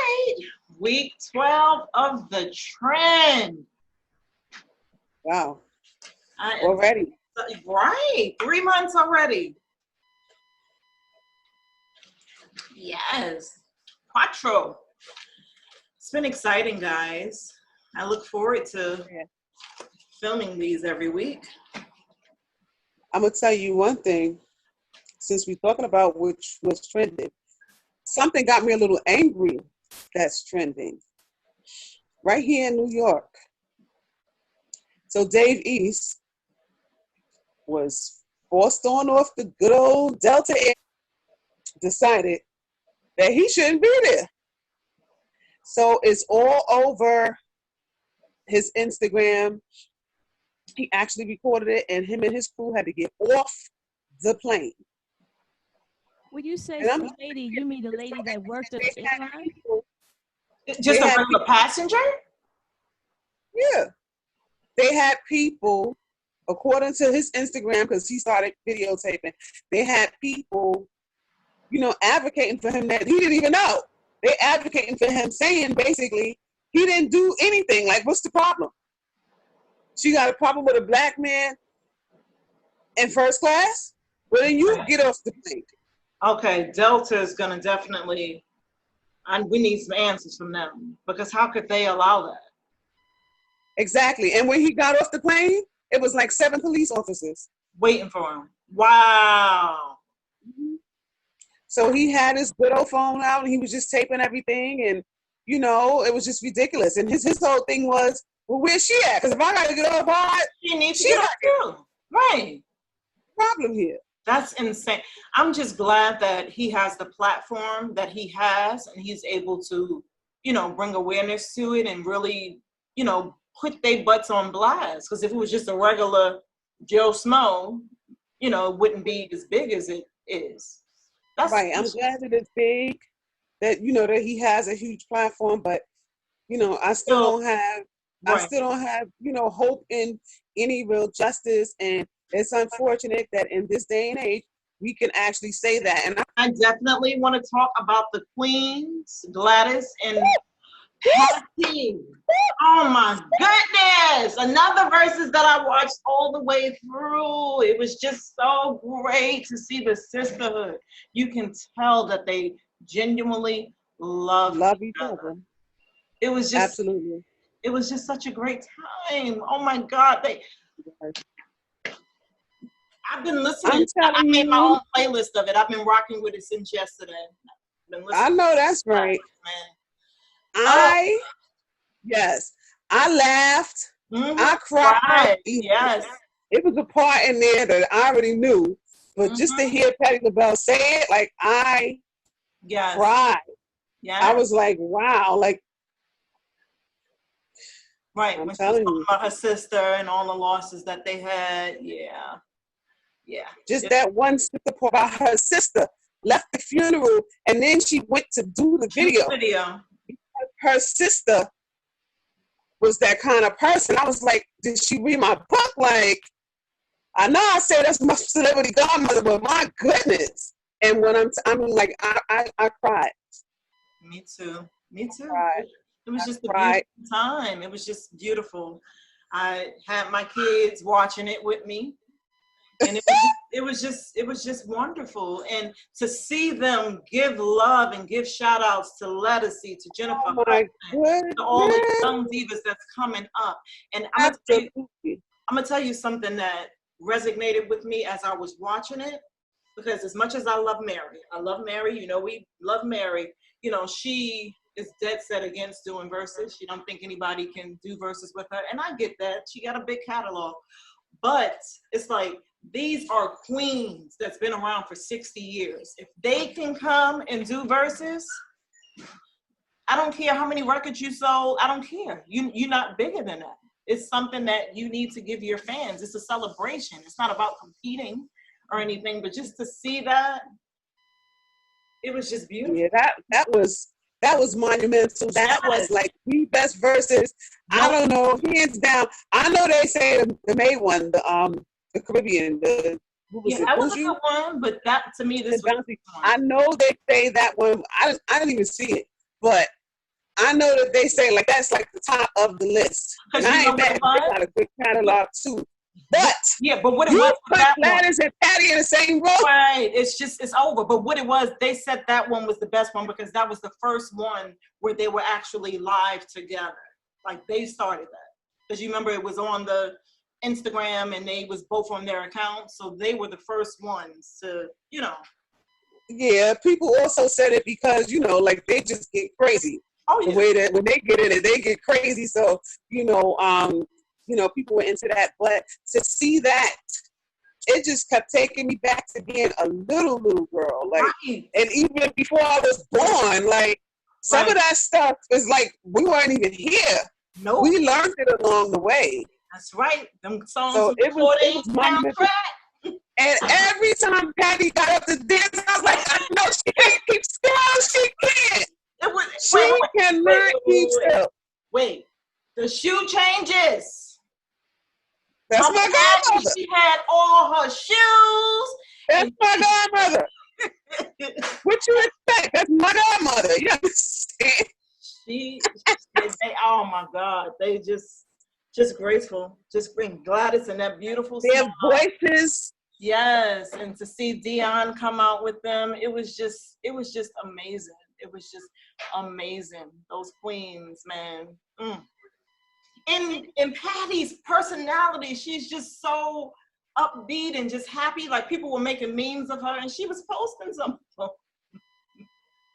right. Week 12 of the trend. Wow. Already. Right. 3 months already. Yes. Quattro. It's been exciting, guys. I look forward to filming these every week. I'm going to tell you one thing. Since we're talking about which was trending, something got me a little angry that's trending. Right here in New York. So Dave East was forced on off the good old Delta Air, decided that he shouldn't be there. So it's all over his Instagram. He actually recorded it, and him and his crew had to get off the plane. When you say the lady, you mean the lady that worked at the airline? Just a regular passenger? Yeah. They had people, according to his Instagram, because he started videotaping, they had people, advocating for him that he didn't even know. They advocating for him, saying basically he didn't do anything. Like, what's the problem? She got a problem with a black man in first class? Well, then you get off the plane. Okay, Delta is going to definitely, we need some answers from them, because how could they allow that? Exactly. And when he got off the plane, it was like 7 police officers waiting for him. Wow. Mm-hmm. So he had his good old phone out and he was just taping everything, and it was just ridiculous. And his whole thing was, well, where's she at? Because if I got to get off hard, she needs to get off too. Right. Problem here. That's insane. I'm just glad that he has the platform that he has, and he's able to, bring awareness to it and really, put their butts on blast. Because if it was just a regular Joe Smo, it wouldn't be as big as it is. That's right. I'm glad that it's big, that, that he has a huge platform, but, I still don't have, hope in any real justice. And it's unfortunate that in this day and age, we can actually say that. And I definitely want to talk about the queens, Gladys and Patty. Oh my goodness. Another verses that I watched all the way through. It was just so great to see the sisterhood. You can tell that they genuinely love each other. It was just absolutely. It was just such a great time. Oh my God. I've been listening. I made my own playlist of it. I've been rocking with it since yesterday. I know that's right. Man. Yes, I laughed. Mm-hmm. I cried. Right. Yes. It was a part in there that I already knew, but just to hear Patti LaBelle say it, like I cried. Yeah. I was like, wow, like. Right. When she was talking about her sister and all the losses that they had. Yeah. Yeah. Just that one sister about her sister left the funeral and then she went to do the video. Because her sister was that kind of person. I was like, did she read my book? Like, I know I say that's my celebrity godmother, but my goodness. And when I cried. Me too. It was just a beautiful time. It was just beautiful. I had my kids watching it with me. And it was just wonderful. And to see them give love and give shout outs to Lettucey, to Jennifer, to all the young divas that's coming up. And I'm gonna tell you something that resonated with me as I was watching it, because as much as I love Mary, we love Mary, she is dead set against doing verses. She don't think anybody can do verses with her. And I get that. She got a big catalog. But it's like, these are queens that's been around for 60 years. If they can come and do verses, I don't care how many records you sold. I don't care. You're not bigger than that. It's something that you need to give your fans. It's a celebration. It's not about competing or anything, but just to see that, it was just beautiful. Yeah, that was monumental. That was like the best verses. I don't know, hands down. I know they say the main one, the Caribbean. That was a good one, but that to me, this was I know they say that one. I didn't even see it, but I know that they say like that's like the top of the list. And I ain't mad. They got a good catalog too. But yeah, but what it was put Gladys and Patty in the same room. Right. It's over. But what it was, they said that one was the best one because that was the first one where they were actually live together. Like they started that. Because you remember it was on the Instagram and they was both on their accounts. So they were the first ones to, you know. Yeah, people also said it because, you know, like they just get crazy. Oh, yeah. The way that when they get in it, they get crazy. So, you know, people were into that. But to see that, it just kept taking me back to being a little girl. Like, right. And even before I was born, like, some of that stuff is like, we weren't even here. No. We learned it along the way. That's right. Them songs so it was and every time Patty got up to dance, I was like, I know she can't keep still. She can't. She cannot keep still. Wait, the shoe changes. That's my godmother. She had all her shoes. That's my godmother. What you expect? That's my godmother. You understand? Oh my God, they just graceful. Just bring Gladys and that beautiful their voices. Yes, and to see Dion come out with them, it was just amazing. It was just amazing. Those queens, man. And Patty's personality, she's just so upbeat and just happy. Like people were making memes of her, and she was posting something.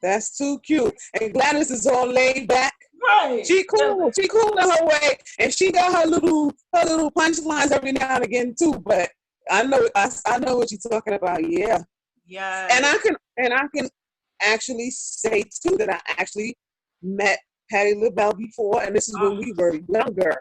That's too cute. And Gladys is all laid back. Right. She cool. Yeah. She cool in her way, and she got her little punchlines every now and again too. But I know what you're talking about. Yeah. Yeah. And I can actually say too that I actually met Patti LaBelle before, and this is when we were younger.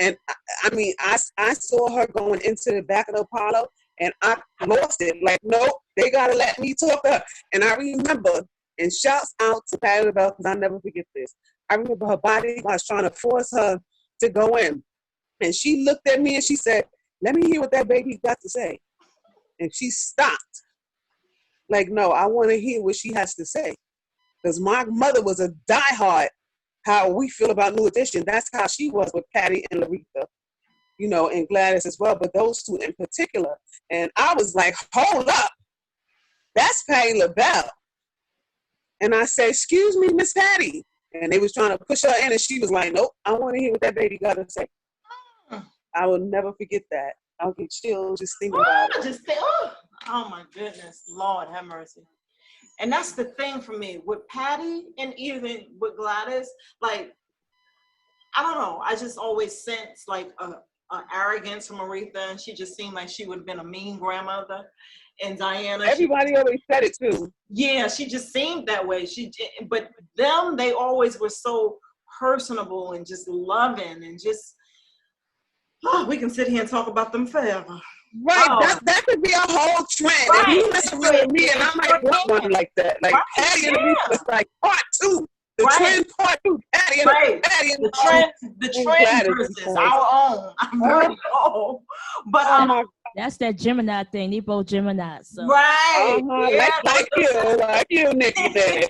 And I mean, I saw her going into the back of the Apollo, and I lost it. Like, nope, they gotta let me talk to her. And I remember, and shouts out to Patti LaBelle because I'll never forget this. I remember her body was trying to force her to go in, and she looked at me and she said, "Let me hear what that baby got to say." And she stopped. Like, no, I want to hear what she has to say. Because my mother was a diehard, how we feel about New Edition. That's how she was with Patty and Aretha, you know, and Gladys as well, but those two in particular. And I was like, hold up, that's Patti LaBelle. And I said, excuse me, Miss Patty. And they was trying to push her in, and she was like, nope, I want to hear what that baby got to say. I will never forget that. I'll get chills just thinking about it. Oh my goodness, Lord have mercy. And that's the thing for me with Patty and even with Gladys. Like, I don't know. I just always sense like a arrogance from Aretha, and she just seemed like she would have been a mean grandmother. And Diana, everybody always said it too. Yeah, she just seemed that way. But them, they always were so personable and just loving and just. Oh, we can sit here and talk about them forever. Right, that could be a whole trend. Right. And you listen to me, and I might want one like that. Like Patty and Aretha was like part 2. The trend part 2. Patty and Patty and the trend versus our own. But that's that Gemini thing. They both Gemini. So. Right. Yeah, like you, Nikki did.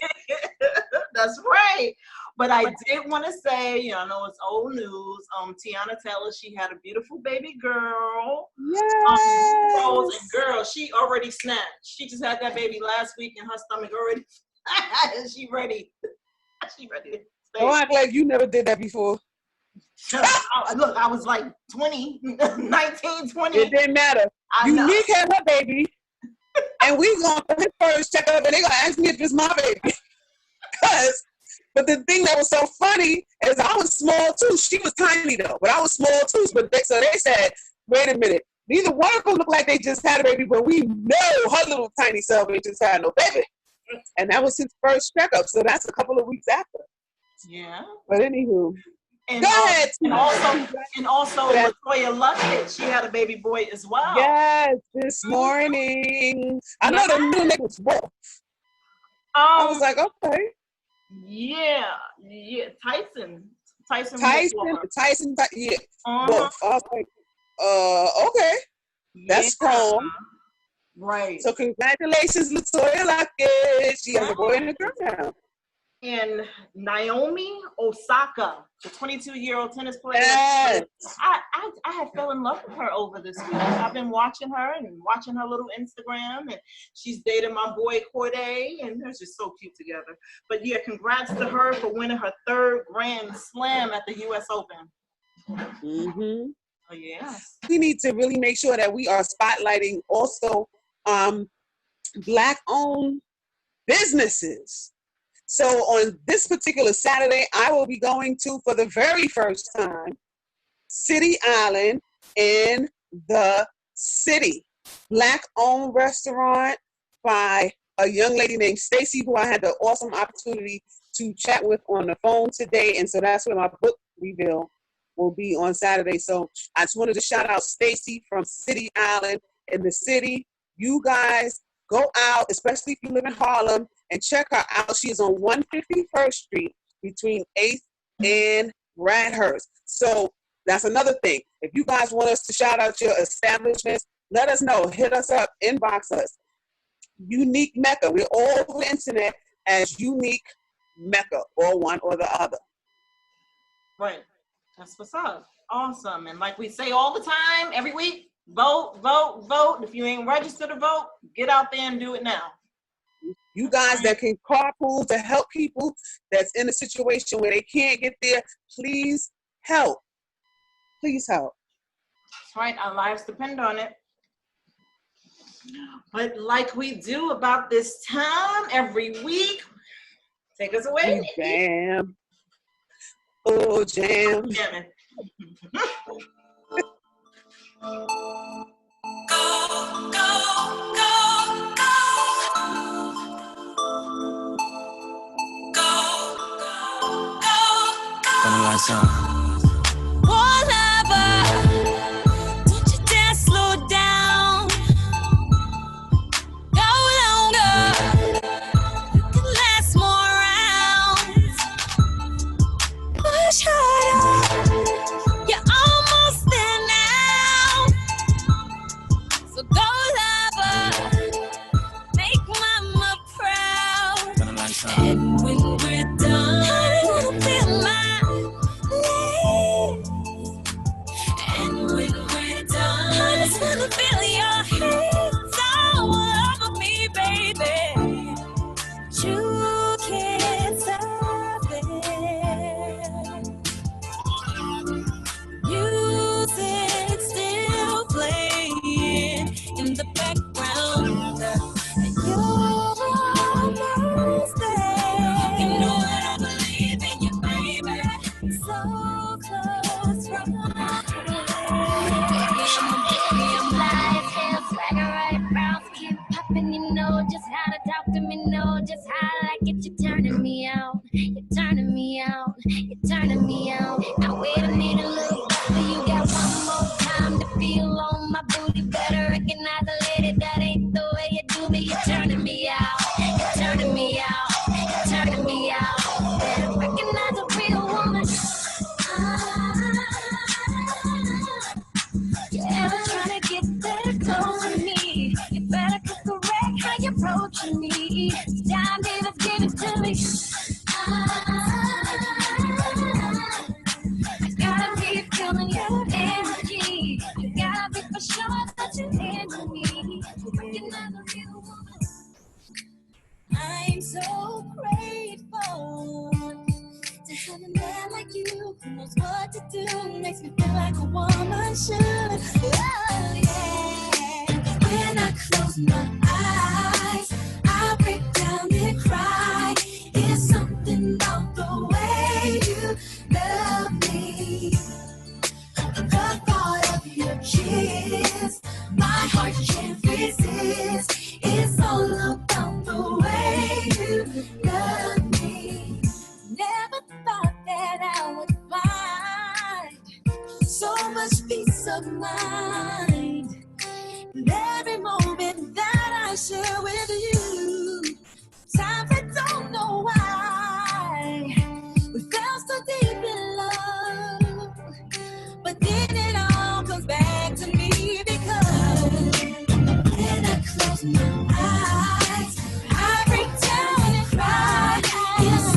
That's right. But I did want to say, you know, I know it's old news. Teyanna Taylor, she had a beautiful baby girl. Yes. And girl, she already snapped. She just had that baby last week, and her stomach already. She ready. She ready to stay. Don't act like you never did that before. Look, I was like 20, 19, 20. It didn't matter. Youneik had her baby, and we going for his first checkup, and they gonna ask me if it's my baby. But the thing that was so funny is I was small too. She was tiny though, but I was small too. So they said, wait a minute, neither one of them look like they just had a baby, but we know her little tiny self ain't just had no baby. And that was his first checkup, so that's a couple of weeks after. Yeah. But anywho, and, go ahead. And also Latoya Luckett, she had a baby boy as well. Yes, this morning. I know the new nigga was Wolf. I was like, okay. Yeah, Tyson, yeah. Wolf. I was like, okay. That's strong. Right. So congratulations, Latoya Luckett. She has a boy and a girl now. And Naomi Osaka, the 22-year-old tennis player. Yes. I had fell in love with her over this week. I've been watching her and watching her little Instagram, and she's dating my boy Corday, and they're just so cute together. But yeah, congrats to her for winning her 3rd Grand Slam at the U.S. Open. Mm-hmm. Oh, yes. We need to really make sure that we are spotlighting also Black-owned businesses. So on this particular Saturday, I will be going to, for the very first time, City Island in the city. Black-owned restaurant by a young lady named Stacy, who I had the awesome opportunity to chat with on the phone today. And so that's where my book reveal will be on Saturday. So I just wanted to shout out Stacy from City Island in the city. You guys go out, especially if you live in Harlem, and check her out. She is on 151st Street between 8th and Radhurst. So that's another thing. If you guys want us to shout out your establishments, let us know. Hit us up, inbox us. Youneik Mekha. We're all over the internet as Youneik Mekha, or one or the other. Right. That's what's up. Awesome. And like we say all the time, every week, vote, vote, vote. If you ain't registered to vote, get out there and do it now. You guys that can carpool to help people that's in a situation where they can't get there, please help. Please help. That's right. Our lives depend on it. But like we do about this time every week, take us away. Jam. Oh, jam. Jamming. Don't you dare slow down. Go longer. You can last more rounds. Push harder. You're almost there now. So go lover. Make mama proud. And when we're done, I wanna feel my legs. And when we're done, I just wanna feel your hands all over me, baby. You can't stop it. Music still playing in the background. And you're almost there. You know I don't believe in you, baby. So close from you know just how to talk to me, know just how I like it. You're turning me out, you're turning me out, you're turning me out. Now wait a minute, little brother, you got one more time to feel on my booty. Better recognize a lady, that ain't the way you do me. You're turning me out, you're turning me out, you're turning me out. Better recognize a real woman. You ever trying to get that close to me? You better correct how you approaching me. Time, baby, give it to me. I gotta be feeling your energy. You gotta be for sure that you're into me. Recognize a real woman. I'm so grateful to have a man like you who knows what to do. Makes me feel like a woman should. Oh, yeah. When I close my eyes, I break down and cry. It's something about the way you love me. The thought of your kiss, my heart can't resist. It's all about the way you love me. Never thought that I would find so much peace of mind in every moment that I share with you. Times I don't know why we fell so deep in love, but then it all comes back to me because when I close my eyes, I break down and cry. It's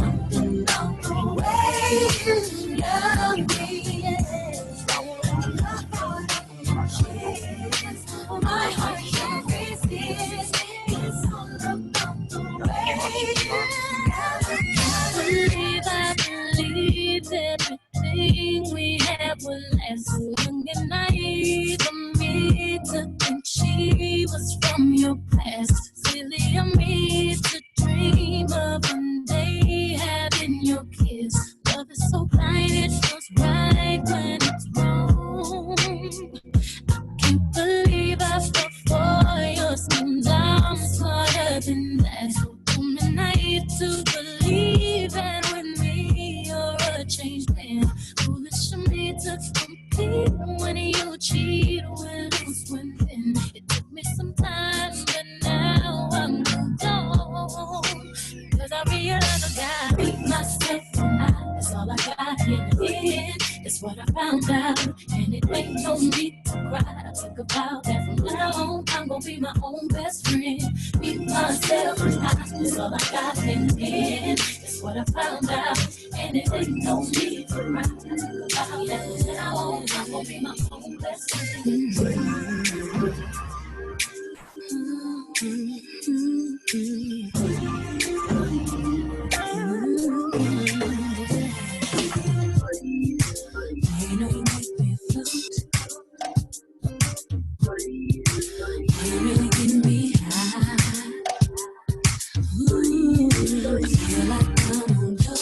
That's what I found out, and it ain't no need to cry. Think about that from now on. I'm gonna be my own best friend. Be myself, that's all I got in the end. That's what I found out, and it ain't no need to cry. Think about that from now on. I'm gonna be my own best friend. You know you make me float. You really get me high. Ooh, I feel like I'm on top.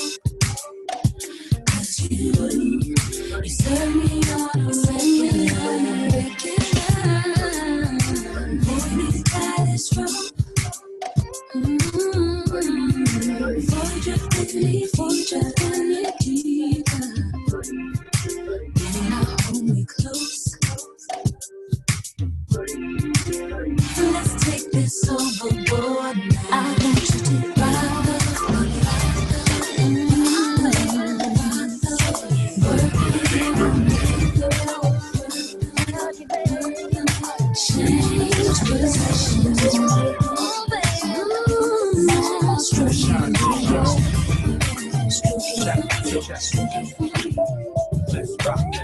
'Cause you serve me on a regular. Boy, this guy is strong. Forget deeper. Now hold me close. Let's take this overboard now. I want you to ride change positions. Oh, Let's rock it.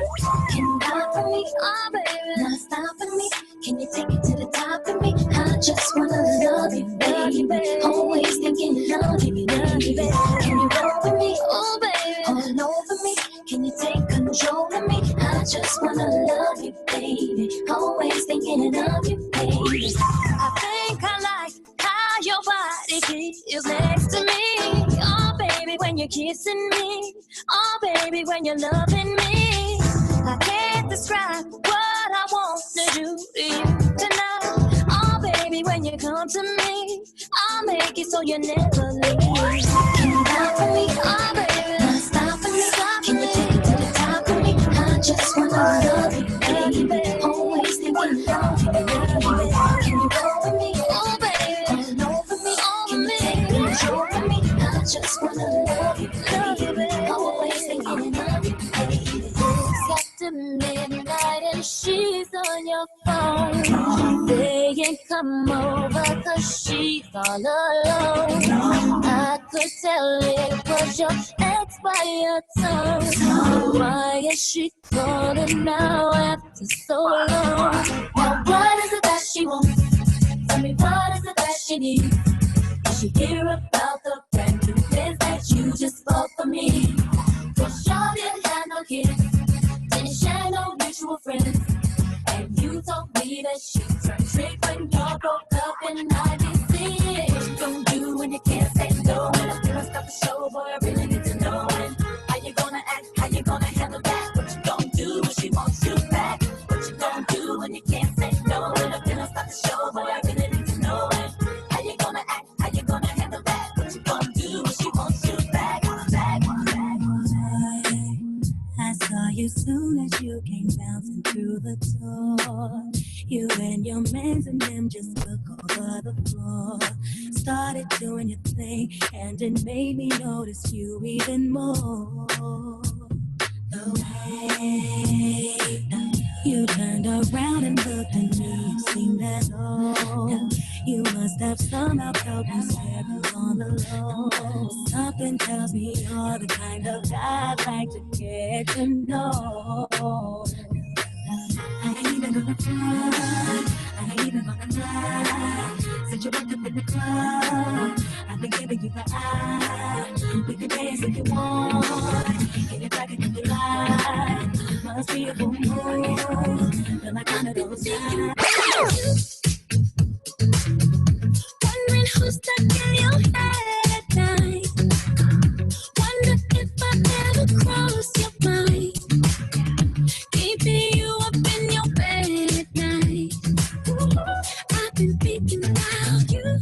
Can you ride for me? Oh, baby, not stopping me. Can you take it to the top of me? I just wanna love you, baby. Always thinking love you, baby. Can you roll for me? Oh, baby, all over me. Can you take control of me? I just wanna love you, baby. Always thinking of you, baby. I think I like how your body feels next to me. Oh, baby, when you're kissing me. Oh, baby, when you're loving me. I can't describe what I want to do to you tonight. Oh, baby, when you come to me, I'll make it so you never leave. Can you ride for me? Oh, baby, not stop for me. Can you take it to the top of me? I just wanna love you, baby. Always thinking love you, baby. Can you go for me? Oh, baby, all over me. Can you take control of me? I just wanna love you, baby. Always thinking of you, baby. It's after midnight and she's on your phone, saying come over 'cause she's all alone. I could tell it was your ex by your tone. Why is she calling now after so long? Now what is it that she wants? Tell me what is it that she needs? Did she hear about the brand new biz that you just bought for me? Cause y'all didn't have no kids, didn't share no mutual friends. And you told me that she turned trick when y'all broke up, and I didn't see it. What you gon' do when you can't say no? When I'm gonna stop the show, boy, I really need to know it. How you gonna act? How you gonna handle that? What you gon' do when she wants you back? What you gon' do when you can't say no? When I'm gonna stop the show, boy, I really need to know it. How you gonna act? How you gonna handle that? What you gon' do when she wants you back? I saw you soon as you came bouncing through the door. You and your mans and them just took over the floor. Started doing your thing, and it made me notice you even more. The way you turned around and looked at me, you seemed at all. You must have somehow felt me staring on the low. Something tells me you're the kind of guy I'd like to get to know. I ain't even gonna front, I ain't even gonna lie. Since you walked up in the club, I've been giving you the eye. We can dance if you want, get it back into the light. Must be a boom boom, feel like I'm at those times. Wondering who's stuck in your head at night. Wonder if I ever cross your mind. Keeping you up in your bed at night. I've been thinking about you.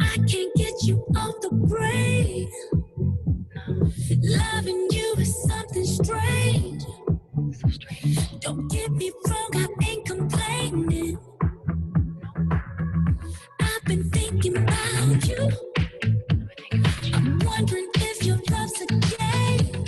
I can't get you off the brain. Loving you is something strange. Don't get me wrong, I ain't complaining. I've been thinking about you. I'm wondering if your love's a game.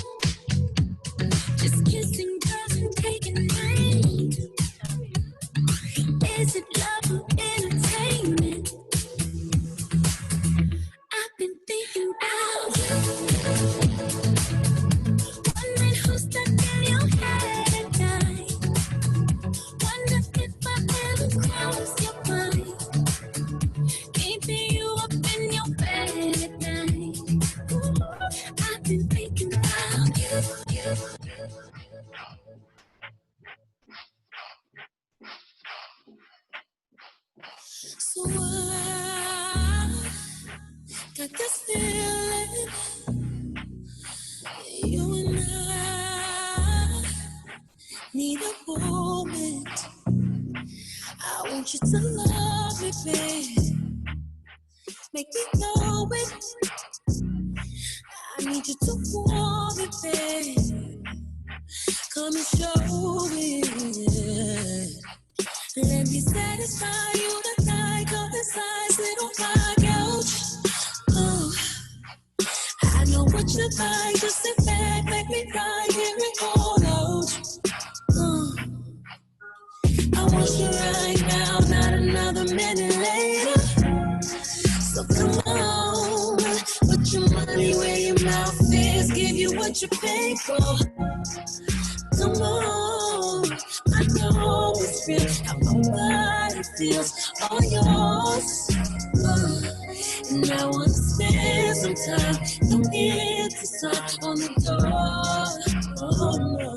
want you to love me, babe. Make me know it. I need you to want me, babe. Come and show me. Let me satisfy you tonight. Come inside, sit on my couch. Oh, I know what you like. Just sit back, make me cry, hear it all out. Oh, I want you right now, not another minute later. So come on, put your money where your mouth is. Give you what you pay for. Come on, I know it's real. How my body feels all yours. And I want to spend some time. Don't hit the sign on the door. Oh no.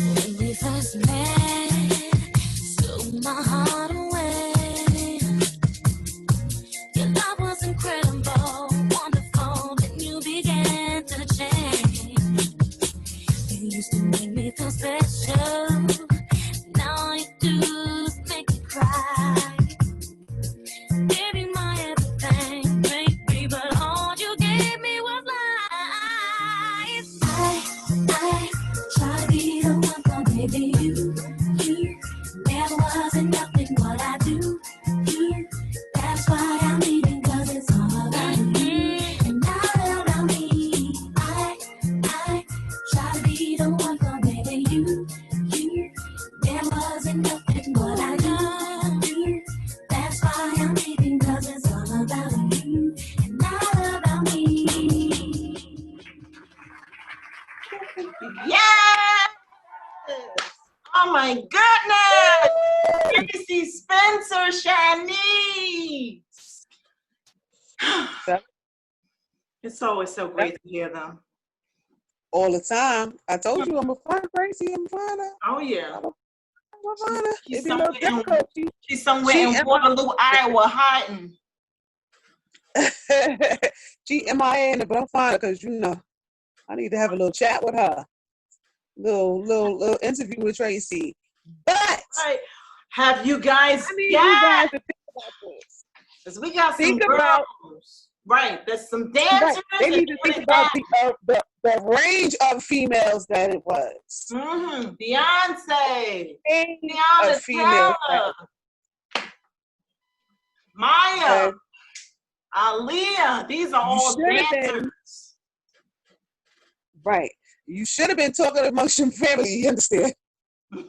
When we first met, stole my heart away. Your love was incredible, wonderful, then you began to change. You used to make me feel special. Now all you do is make me cry. Baby, my everything, baby, but all you gave me was lies. I try to be the one for baby you never wasn't nothing what I do. You, that's why I'm leaving, 'cause it's all about you and not about me. I try to be the one for baby you never wasn't nothing what I do. That's why I'm leaving, 'cause it's all about you and not about me. Yes! Oh my goodness! Traci, Spencer, Shanice. It's always so great to hear them. All the time. I told you I'm a fun crazy. I'm fun. Oh yeah. She's somewhere in Waterloo, Iowa, hiding. She MIA in it, but I'm fine because I need to have a little chat with her. Little interview with Traci. But right. Have you guys you guys to think about this. Because we got some girls. Right. There's some dancers. Right. They need to think about the range of females that it was. Mm-hmm. Beyonce. Of females. Maya. Aaliyah. These are all dancers. Right. You should have been talking amongst your family, you understand?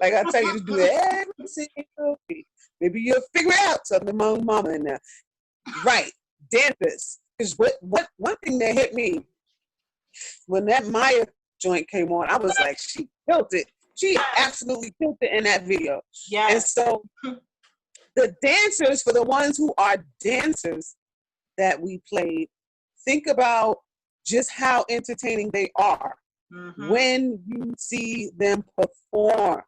Like I tell you to do that every single week. Maybe you'll figure out something among mama and them. Right. Dancers. Because what one thing that hit me when that Maya joint came on, I was like, she killed it. She absolutely killed it in that video. Yeah. And so the dancers, for the ones who are dancers that we played, think about just how entertaining they are. Mm-hmm. When you see them perform,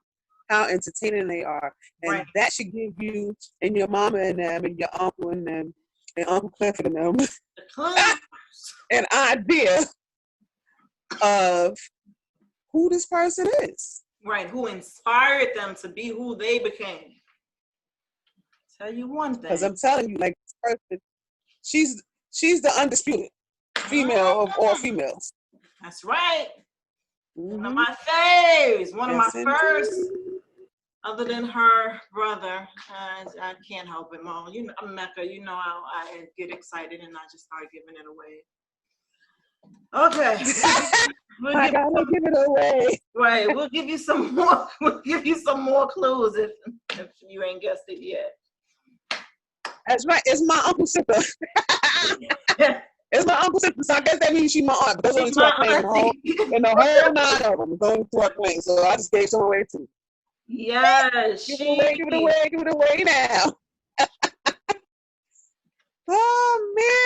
how entertaining they are. And that should give you and your mama and them and your uncle and them and Uncle Clifford and them an idea of who this person is. Right, who inspired them to be who they became. Tell you one thing. Because I'm telling you, like, this person, she's the undisputed female of all females. That's right. Mm-hmm. One of my faves. One of my first, other than her brother. I can't help it, Mom. I'm Mecca. I get excited and I just start giving it away. Okay. I gotta give it away. Right. We'll give you some more. We'll give you some more clues if you ain't guessed it yet. That's right. It's my Uncle Sipper. It's my Uncle Sipper, so I guess that means she's my aunt. There's only 12 names and the whole 9 of them. There's only 12 names, so I just gave some away too. Yes. Give it away now. Oh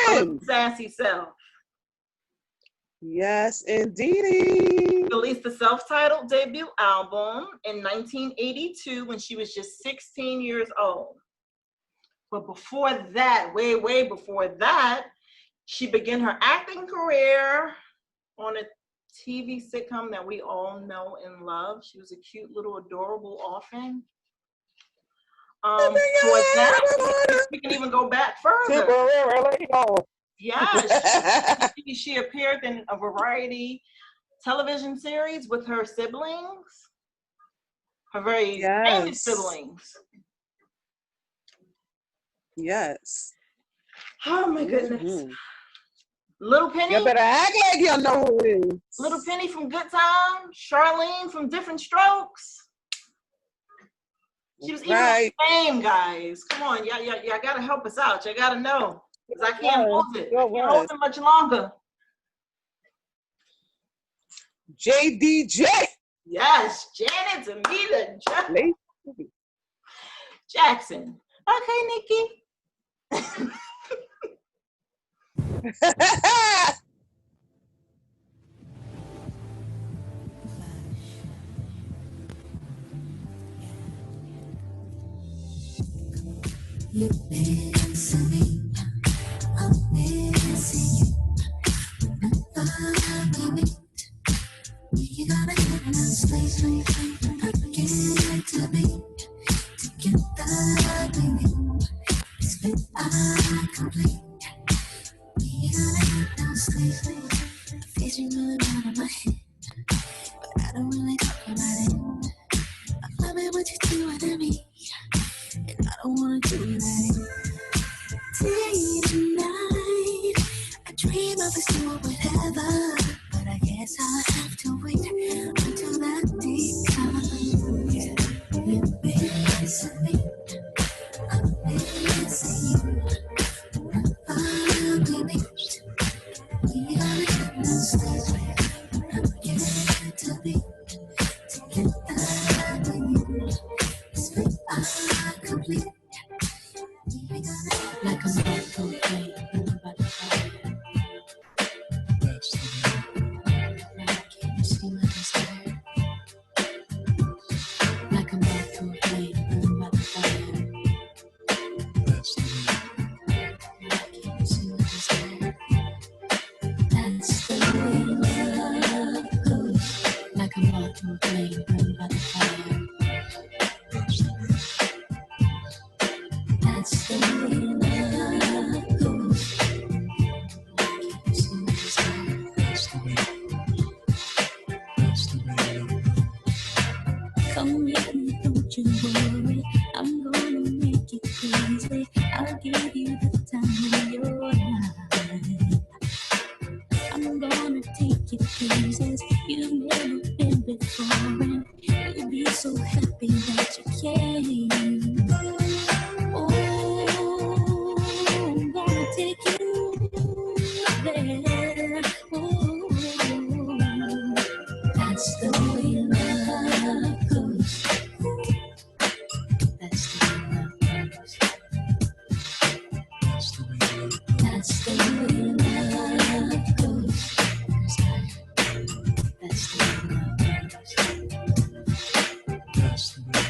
man. Sassy self. Yes, indeed. Released the self-titled debut album in 1982 when she was just 16 years old. But before that, way before that, she began her acting career on a TV sitcom that we all know and love. She was a cute little adorable orphan. For that, we can even go back further. Yeah, she appeared in a variety television series with her siblings, her very famous siblings. Yes. Oh my goodness. Little Penny. You better act like you know who it is. Little Penny from Good Time. Charlene from Different Strokes. She was even on Fame, guys. Come on, y'all gotta help us out. Y'all gotta know. Because I can't hold it. I can't hold it much longer. JDJ. Yes, Janet Anita Jackson. Okay, Nikki. You've been missing me. I'm missing you. Whenever we meet, you gotta get in this place where you get to be. Together we need. It's been complete. You gotta get those space where the vision really out of my head. But I don't really talk about it. I love it what you do to me. And I don't wanna do that day and night. I dream of us doing whatever, but I guess I'll have to wait until that day comes. You've been missing me. I'm missing you. We meet. We are in this place where I'm getting to be. Together we need. It's been complete. Like a motor plane in the butterfly. Can you see my desire? Like a motor plane in the butterfly. Can you see my desire? That's the way love goes. Like a motor plane in the butterfly. That's the way love goes. Can you see my desire? That's the way. That's the way love goes. Come with me, don't you worry. I'm gonna make it crazy. I'll give you the time of your life. I'm gonna take you places you've never been before, and you'll be so happy that you came. Oh, I'm gonna take you there. Oh, that's the way love goes. That's the way love goes. That's the way love goes. That's the way love goes. That's the way love goes. That's the way.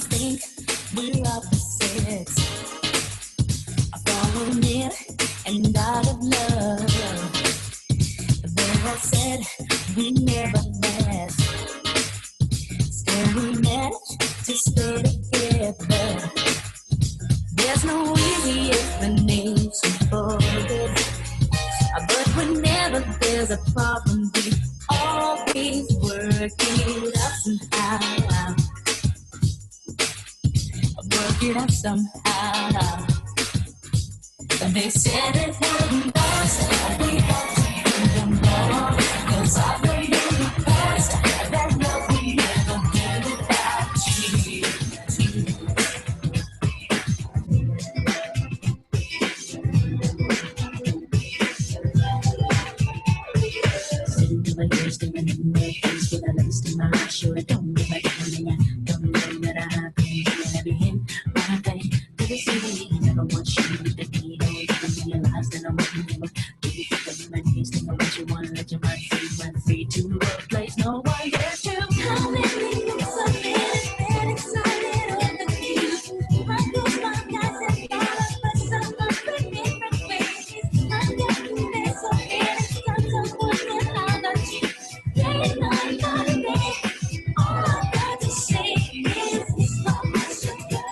Think we're opposites. I fall in and out of love. Though I said we never last, still we managed to stay together. There's no easy explanation for it, but whenever there's a problem, we always work it out somehow. Work it out somehow. They said it wouldn't last. We got to them more. 'Cause I know you in the past. That love we never did without you. Sitting to my ears, staring in my face with a list in my eyes. Sure, I don't know about anything. I don't know that I have been every hint. One thing to the city, never want you to be the key. Don't realize that I'm working with you. Think my days, think of what you want, let your mind run free to a place no one dares to. Come with me, it's a bit excited over you. I close my eyes and all of us are different ways. I'm getting this so it's time to put it out of you. Day and night, night and day. All I got to say is it's not much to go.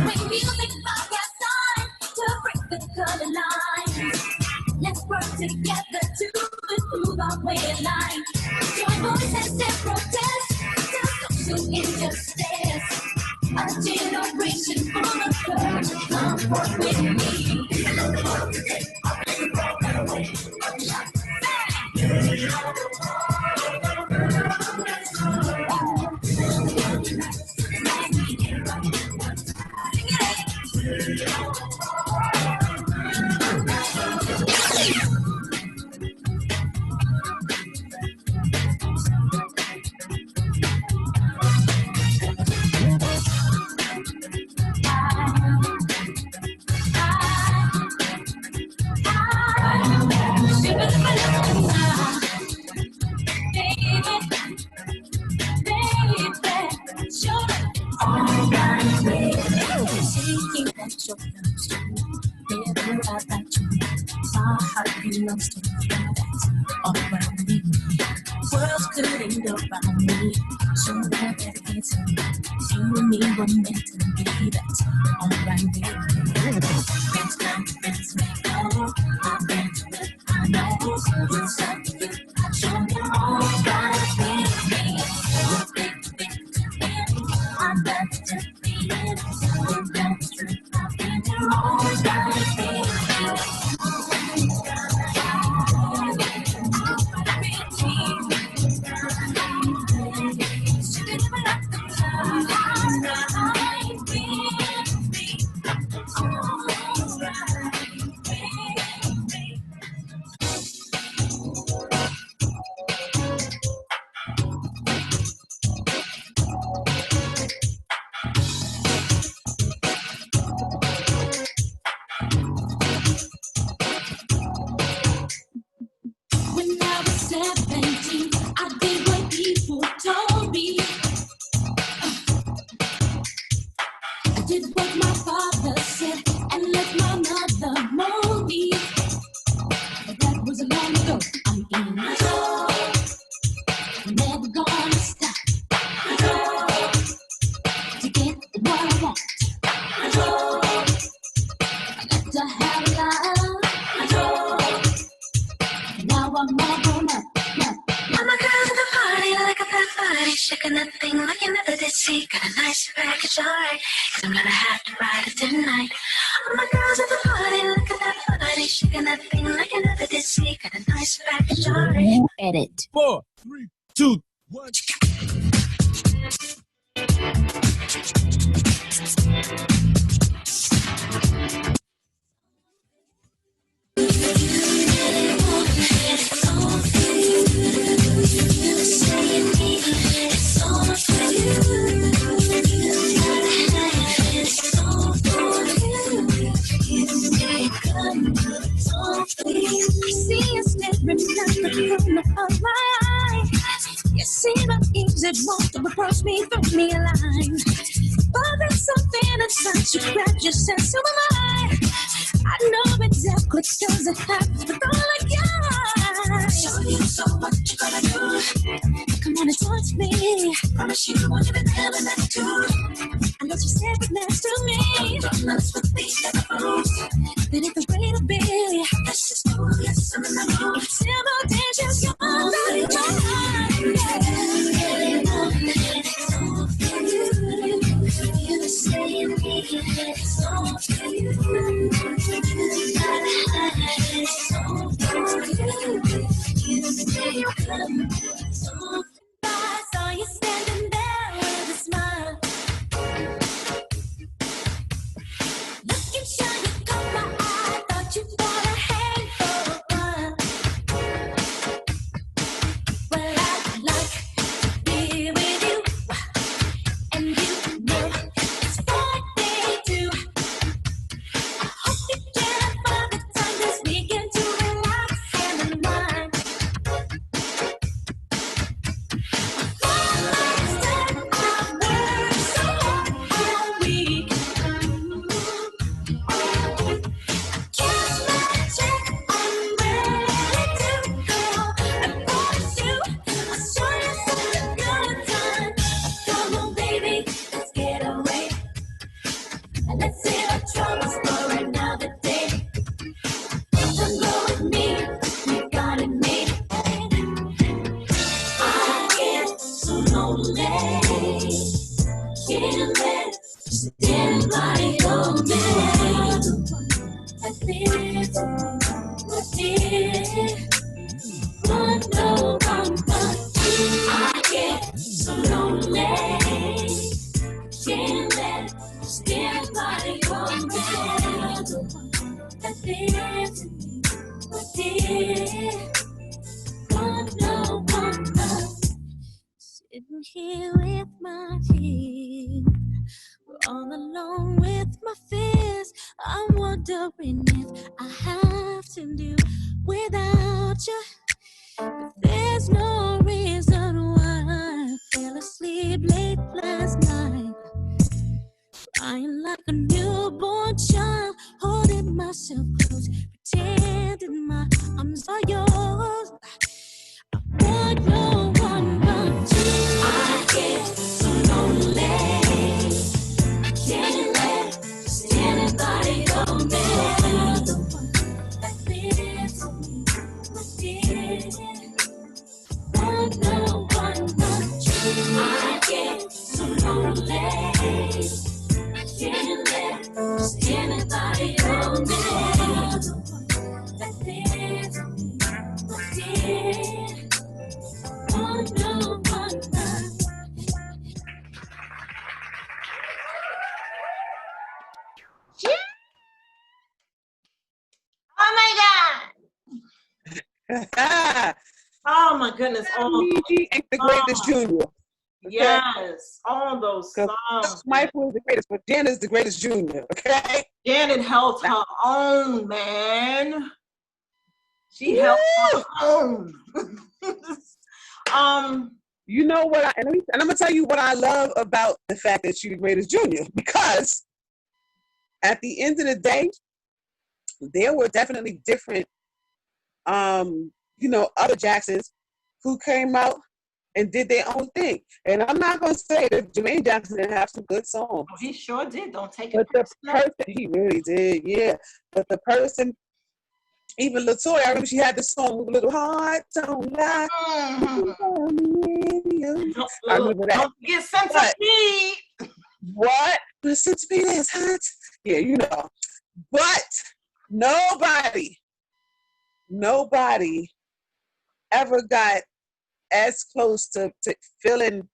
When music found your time to break the color lines, let's work together to improve our way of life. Join voices and protest to social injustice. A generation full of courage. Come work with me. Belongs to me, that's all around me. Worlds couldn't go around me. So that it's you and me were meant to be. That's all around me. It's time to fix me. Oh, I've been to it. I know it's something you have shown me all around me. It's big to win. I'm back to be in. We're down the street. I've been to all around me. Shaking that thing like you never did see. Got a nice package, alright. 'Cause I'm gonna have to ride it tonight. Oh my God. Edit. 4, 3, 2, 1. See you staring at the corner of my eye. You seem uneasy, want to approach me, throw me a line. But there's something inside you, grab your sense, who am I know exactly cause it happens with all of you. Show you so what you gonna do. Come on and touch me. Promise you won't give it hell and that too. I know you sit next to me. Don't mess with me, never prove that it's the way to be. This is cool, yes, I'm in the mood. It's simple, dangerous, you're mine. Really want it, it's all for you. You say you need it, it's all for you. You gotta hide it, it's all for you. You say you come, it's all for you. I saw you standing there with a smile. Looking shy, you caught my eye. Thought you wanna hang for a while. Well, I'd like to be with you, and you know it's what they do. I hope you can find the time this weekend to relax and unwind. Let's say our troubles for another day. Come go with me, we got it made. I get so lonely, can't let stand by your man. I think what did one no one but you. I get so lonely, can't let stand by your man. I think what did one no one but. Sitting here with my fears, all alone with my fears. I'm wondering if I have to do without you. But there's no reason why I fell asleep late last night, crying like a newborn child, holding myself close, pretending my arms are yours. I want no one but you. I get so lonely, can't let just anybody go man. The one that fits me, my dear. Want no one but you. I get so lonely, can't let just anybody go man. The one that fits me, my dear. Want no one but. Oh my God. Oh my goodness. He ain't the greatest junior. Okay? Yes. All those songs. Michael is the greatest, but Janet's the greatest junior. Okay. Janet held her own, man. She held her own. You know what? And I'm gonna tell you what I love about the fact that she's the greatest junior, because at the end of the day, there were definitely different, other Jacksons who came out and did their own thing. And I'm not gonna say that Jermaine Jackson didn't have some good songs. Oh, he sure did. Don't take it. But the person, he really did, yeah. But the person, even LaToya, I remember she had the song with a little heart, don't lie. I remember that. Don't forget Centipede. What? The Centipede is hot. Yeah, you know. But nobody ever got as close to feeling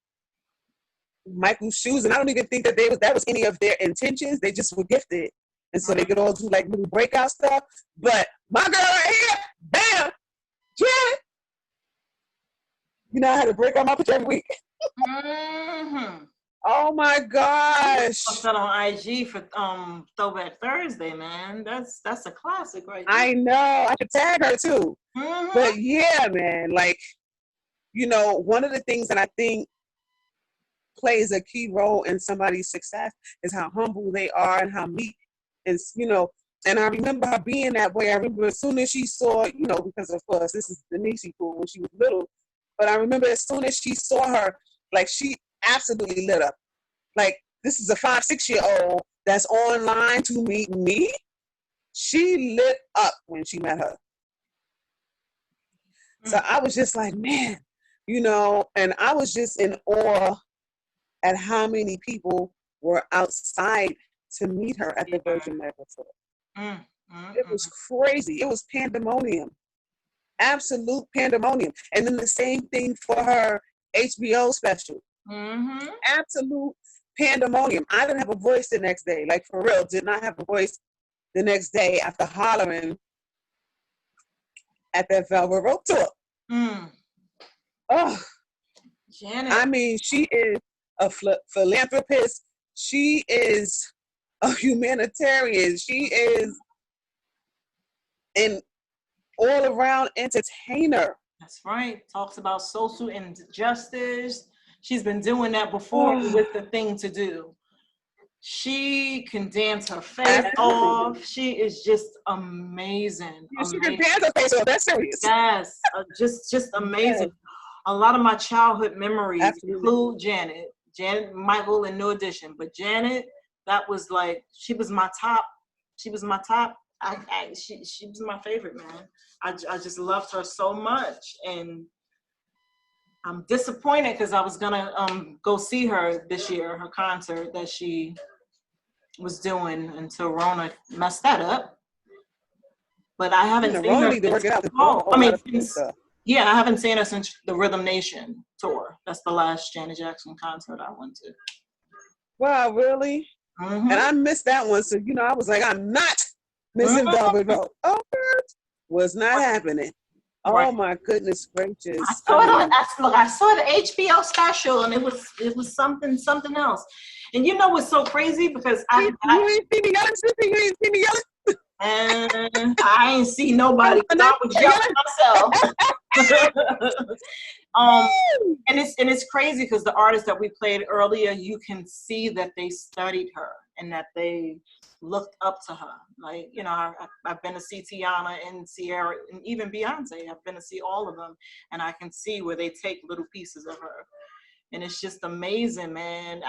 Michael's shoes, and I don't even think that was any of their intentions. They just were gifted, and so they could all do like little breakout stuff. But my girl right here, bam, Janet. You know I had to break out my picture every week. Mm-hmm. Oh my gosh! I said on IG for Throwback Thursday, man. That's a classic right there. I know. I could tag her too. Mm-hmm. But yeah, man, like, you know, one of the things that I think plays a key role in somebody's success is how humble they are and how meek, and you know. And I remember her being that way. I remember as soon as she saw, you know, because of course this is the Niecy pool when she was little. But I remember as soon as she saw her, like she absolutely lit up. Like, this is a 5-6-year-old that's online to meet me. She lit up when she met her. So I was just like, man, you know, and I was just in awe at how many people were outside to meet her at the Virgin Mega Tour. It was crazy. It was pandemonium. Absolute pandemonium. And then the same thing for her HBO special. Absolute pandemonium. I didn't have a voice the next day. Like, for real, did not have a voice the next day after hollering at that Velvet Rope tour. Oh, Janet. I mean, she is a philanthropist. She is a humanitarian. She is an all-around entertainer. That's right. Talks about social injustice. She's been doing that before with the thing to do. She can dance her face off. She is just amazing. Yeah, she can dance her face off. That's serious. Yes, just amazing. Yes. A lot of my childhood memories include Janet Michael in New Edition, but Janet, that was like, she was my top. She was my favorite, man. I just loved her so much, and I'm disappointed because I was gonna go see her this year, her concert that she was doing until Rona messed that up. But I haven't seen her since. I haven't seen her since the Rhythm Nation tour. That's the last Janet Jackson concert I went to. Wow, really? And I missed that one, so you know I was like, I'm not missing Velvet Rope. Oh, was not happening. Oh my goodness gracious! I saw the HBO special, and it was something else. And you know what's so crazy, because you ain't see me yelling, sister. You ain't see me yelling. And I ain't see nobody. I was yelling myself. And it's crazy because the artists that we played earlier, you can see that they studied her and that they looked up to her. Like, you know, I've been to see Teyanna and Ciara and even Beyonce. I've been to see all of them, and I can see where they take little pieces of her, and it's just amazing, man.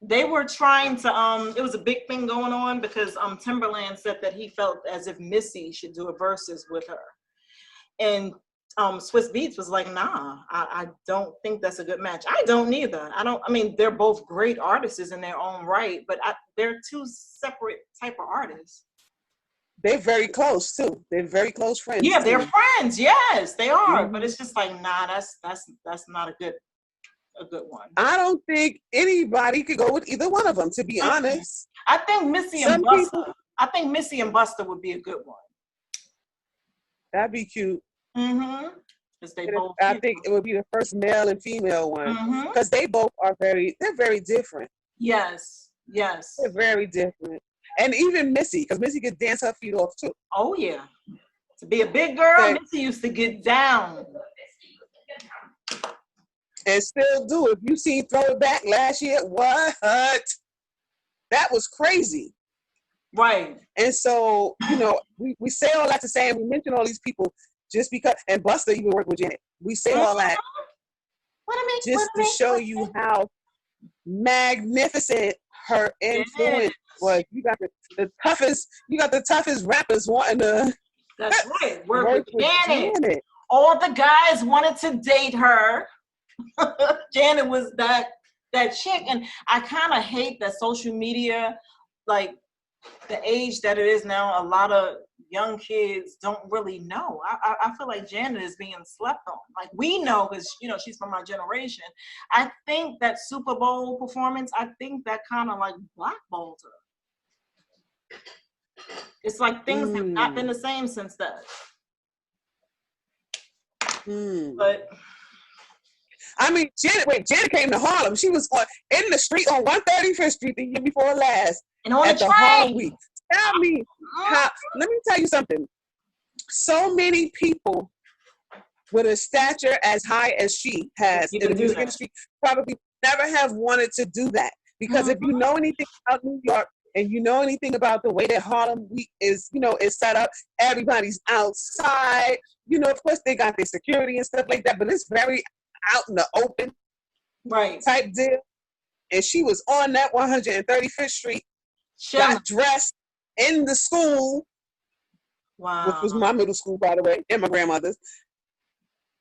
They were trying to, it was a big thing going on because Timberland said that he felt as if Missy should do a verses with her. And Swiss Beats was like, nah, I don't think that's a good match. I don't either. I mean, they're both great artists in their own right, but they're two separate type of artists. They're very close too. They're very close friends. Yeah, they're friends. Yes, they are. But it's just like, nah, that's not a good one. I don't think anybody could go with either one of them, to be honest. I think Missy and Busta would be a good one. That'd be cute. I think it would be the first male and female one, because they both are they're very different. Yes. They're very different. And even Missy, because Missy could dance her feet off too. Oh yeah. To be a big girl, Missy used to get down. And still do. If you seen Throw It Back last year, what? That was crazy. Right. And so, you know, we say all that to say, and we mention all these people just because, and Busta even worked with Janet. We say all that just to show you how magnificent her influence was. You got the toughest rappers wanting to. That's right. Work with Janet. All the guys wanted to date her. Janet was that chick, and I kind of hate that social media, like the age that it is now, a lot of young kids don't really know. I feel like Janet is being slept on. Like, we know because, you know, she's from our generation. I think that Super Bowl performance, I think that kind of like blackballed her. It's like things have not been the same since that. But I mean, Janet came to Harlem. She was in the street on 135th Street the year before last and on at the train. Harlem Week. Tell me how. Let me tell you something. So many people with a stature as high as she has in the music industry probably never have wanted to do that, because if you know anything about New York and you know anything about the way that Harlem Week is, you know, is set up, everybody's outside. You know, of course they got their security and stuff like that, but it's very out in the open, right? Type deal. And she was on that 135th Street, got dressed in the school, which was my middle school, by the way, and my grandmother's.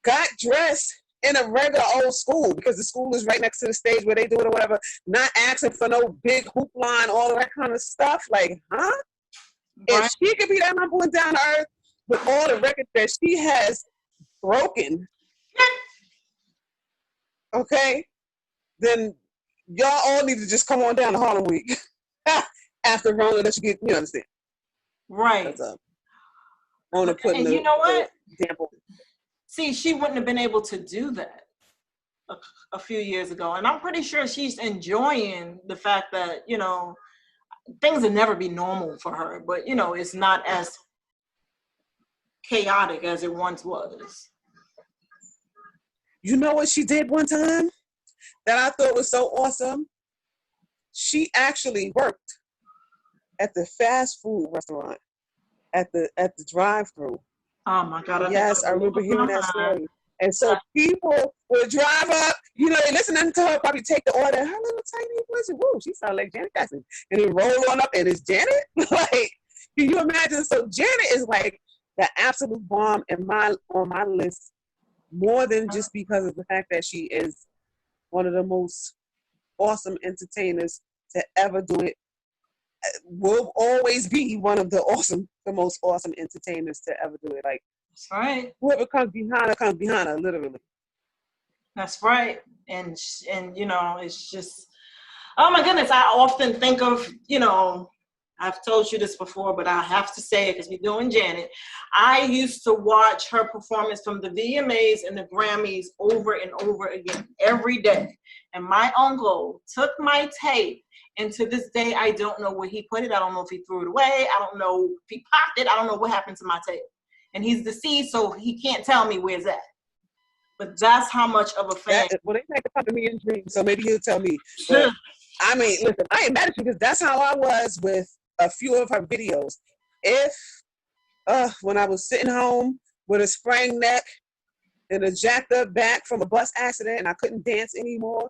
Got dressed in a regular old school, because the school is right next to the stage where they do it or whatever, not asking for no big hoop line, all of that kind of stuff. Like, huh? Right. If she could be that humble and down to earth with all the records that she has broken, okay, then y'all all need to just come on down to Harlem Week after Rowland, that you get, you understand. Right. On the and you know what? See, she wouldn't have been able to do that a few years ago. And I'm pretty sure she's enjoying the fact that, you know, things will never be normal for her, but, you know, it's not as chaotic as it once was. You know what she did one time that I thought was so awesome? She actually worked at the fast food restaurant, at the drive-thru. Oh my God! Yes, I remember hearing that story. And so people would drive up, you know, they listening to her, probably take the order. Her little tiny voice, whoa, she sounds like Janet Jackson. And they roll on up, and it's Janet. Like, can you imagine? So Janet is like the absolute bomb on my list, more than just because of the fact that she is one of the most awesome entertainers to ever do it. Will always be one of the most awesome entertainers to ever do it. Like, that's right. Whoever comes behind her, literally. That's right. And you know, it's just, oh my goodness. I often think of, you know, I've told you this before, but I have to say it because we're doing Janet. I used to watch her performance from the VMAs and the Grammys over and over again every day. And my uncle took my tape, and to this day, I don't know where he put it. I don't know if he threw it away. I don't know if he popped it. I don't know what happened to my tape. And he's deceased, so he can't tell me where's that. But that's how much of a fan. Well, they like to come to me in dreams, so maybe he'll tell me. But, I mean, listen, I ain't mad at you, because that's how I was with a few of her videos. When I was sitting home with a sprained neck and a jacked up back from a bus accident and I couldn't dance anymore,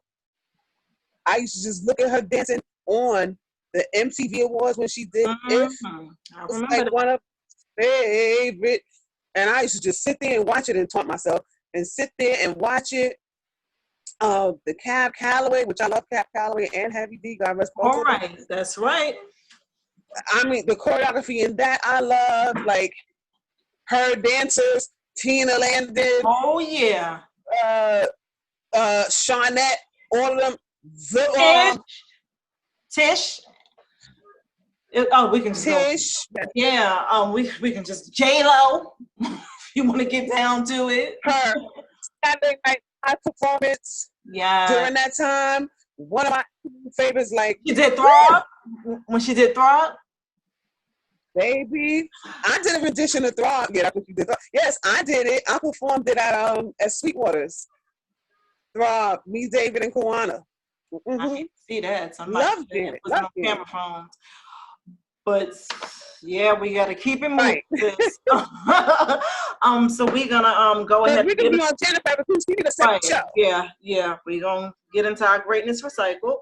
I used to just look at her dancing on the MTV Awards when she did If. It was like one of my favorite. And I used to just sit there and watch it and taunt myself and sit there and watch it. The Cab Calloway, which I love Cab Calloway and Heavy D, God rest both. All right, that's right. I mean, the choreography in that I love, like her dancers, Tina Landon. Oh yeah. Shawnette, all of them. Tish. Oh, we can just Tish. Go. Yeah. We can just J-Lo. If you want to get down to it. Her Saturday Night Live performance. Yeah. During that time, one of my favorites, like she did Throb. When she did Throb. Baby, I did a rendition of Throb. Yeah, that's what you did. Yes, I did it. I performed it at Sweetwater's. Throb, me, David, and Kawana. I can see that. Somebody loved it. Loved it. Camera phones. But yeah, we gotta keep it moving. Right. So we're gonna go ahead. We can be on Jennifer because we need a second show. Yeah. We're gonna get into our greatness recycle.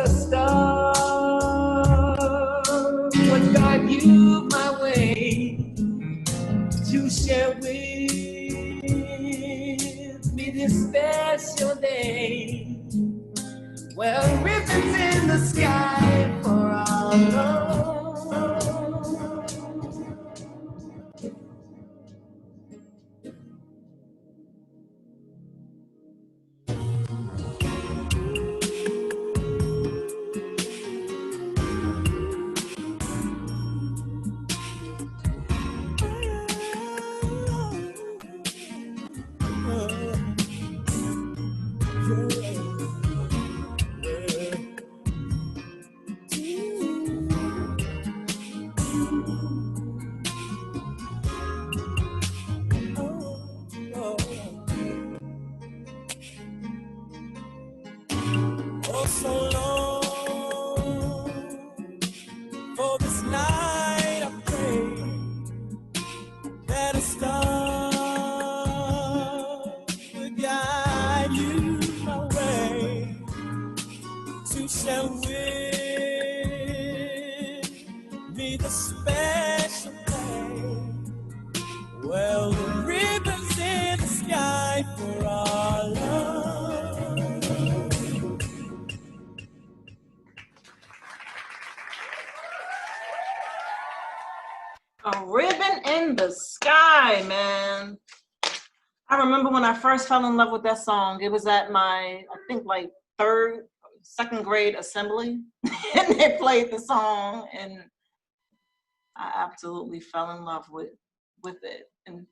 a star would guide you my way to share with me this special day. Well, ribbons in the sky for our love. Oh, so long for this night. I pray that a star would guide you my way to share with me the special day. Well, the ribbons in the sky for our love. A ribbon in the sky, man. I remember when I first fell in love with that song. It was at my, I think, like second grade assembly, and they played the song, and I absolutely fell in love with it. And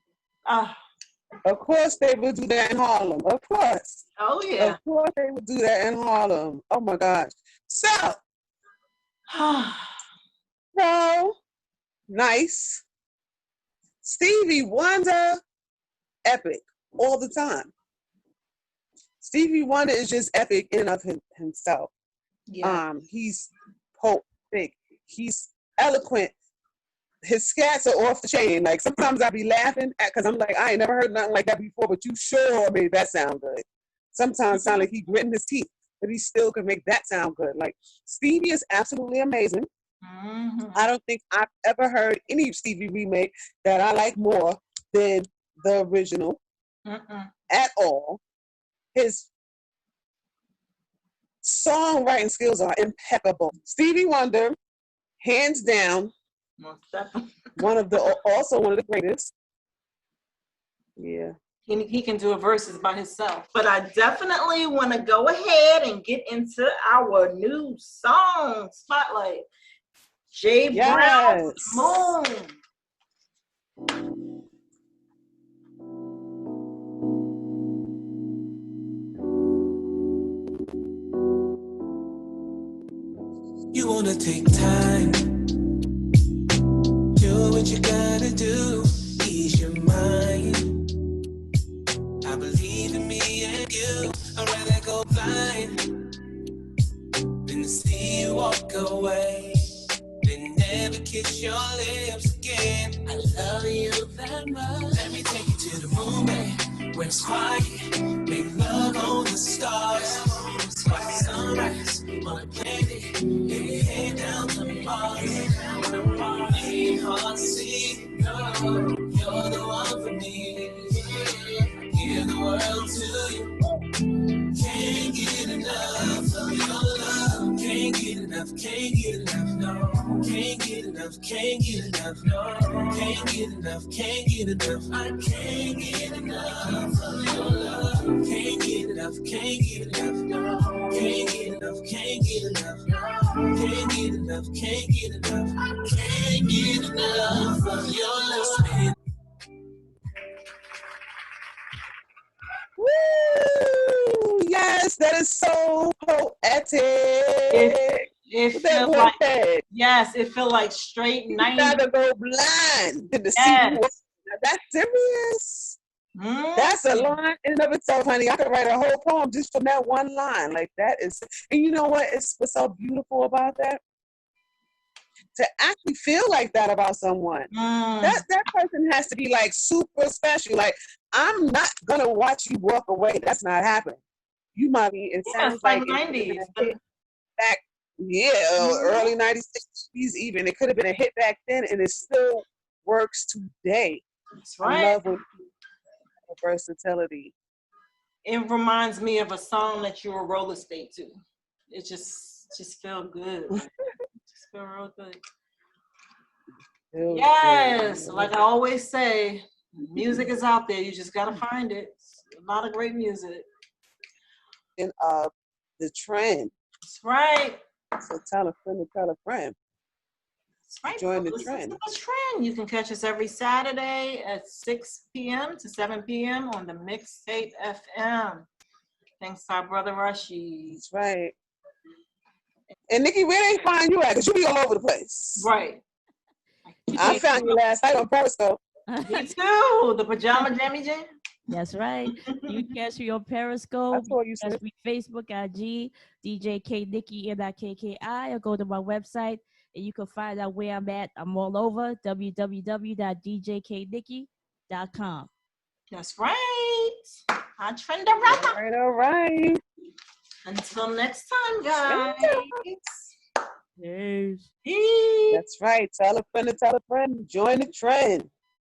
of course they would do that in Harlem. Of course. Oh yeah. Of course they would do that in Harlem. Oh my gosh. So nice. Stevie Wonder, epic all the time. Stevie Wonder is just epic in and of himself. Yeah. He's poetic. He's eloquent. His scats are off the chain. Like sometimes I be laughing because I'm like, I ain't never heard nothing like that before, but you sure made that sound good. Sometimes sound like he gritting his teeth, but he still can make that sound good. Like Stevie is absolutely amazing. Mm-hmm. I don't think I've ever heard any Stevie remake that I like more than the original at all. His songwriting skills are impeccable. Stevie Wonder, hands down, one of the greatest. Yeah. He can do a verses by himself. But I definitely want to go ahead and get into our new song spotlight. Jay Brown's Moon. You wanna take time, do what you gotta do, ease your mind. I believe in me and you, I'd rather go blind than to see you walk away, then never kiss your lips again. I love you that much. Let me take you to the moon, babe, where it's quiet, make love on the stars. Watch the sunrise on a planet, lay your head down to Mars. Ain't hard to see, no, you're the one for me. I give the world to you. Can't get enough of your love. Can't get enough, no. Can't get enough, no. Can't get enough, I can't get enough of your love. Can't get enough, no. Can't get enough, no. Can't get enough, I can't get enough of your love. Woo! Yes, that is so poetic. It felt like, yes, it felt like straight 90s. You gotta go blind to see what's that's serious. That's a line in and of itself, honey. I could write a whole poem just from that one line. Like that is, and you know what? What's so beautiful about that? To actually feel like that about someone. That person has to be like super special. Like, I'm not gonna watch you walk away. That's not happening. You might be, it sounds like 90s. back, early 90s, 60s even. It could have been a hit back then, and it still works today. That's right. I love the versatility. It reminds me of a song that you were roller skate to. It just felt good. Just feel real good. Yes, like I always say, music is out there. You just gotta find it. A lot of great music. And the trend. That's right. So tell a friend to tell a friend. That's right. Join the Listen trend. to the trend. You can catch us every Saturday at 6 p.m. to 7 p.m. on the Mixtape FM. Thanks to our brother Rashi. That's right. And Nikki, where they find you at? Because you be all over the place. Right. I found you last night on Periscope. Me too. The Pajama Jammy Jam. That's right. You can catch me on Periscope. I saw you, catch me Facebook, IG, DJ K Nikki NIKKI, or go to my website and you can find out where I'm at. I'm all over www.djknikki.com. That's right. I trend around. All right. Until next time, guys. Peace. Peace. That's right. Tell a friend to tell a friend. Join the trend.